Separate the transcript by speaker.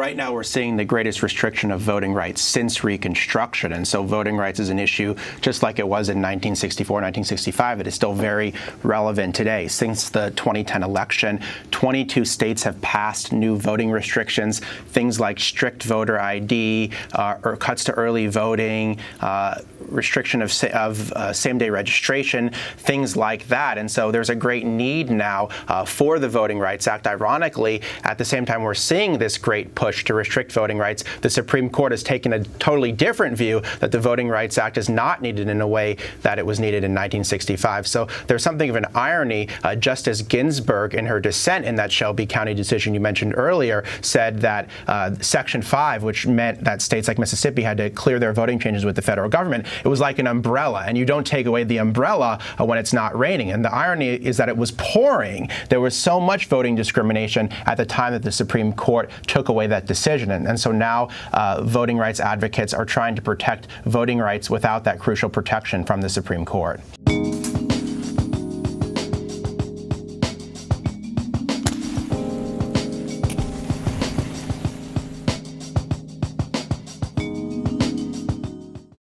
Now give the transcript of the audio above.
Speaker 1: right now we're seeing the greatest restriction of voting rights since Reconstruction. And so voting rights is an issue, just like it was in 1964, 1965, that is still very relevant today. Since the 2010 election, 22 states have passed new voting restrictions, things like strict voter ID, or cuts to early voting, restriction of same-day registration, things like that. And so there's a great need now for the Voting Rights Act. Ironically, at the same time we're seeing this great push to restrict voting rights, the Supreme Court has taken a totally different view that the Voting Rights Act is not needed in a way that it was needed in 1965. So there's something of an irony. Justice Ginsburg, in her dissent in that Shelby County decision you mentioned earlier, said that Section 5, which meant that states like Mississippi had to clear their voting changes with the federal government, it was like an umbrella, and you don't take away the umbrella when it's not raining. And the irony is that it was pouring. There was so much voting discrimination at the time that the Supreme Court took away that decision. And so now voting rights advocates are trying to protect voting rights without that crucial protection from the Supreme Court.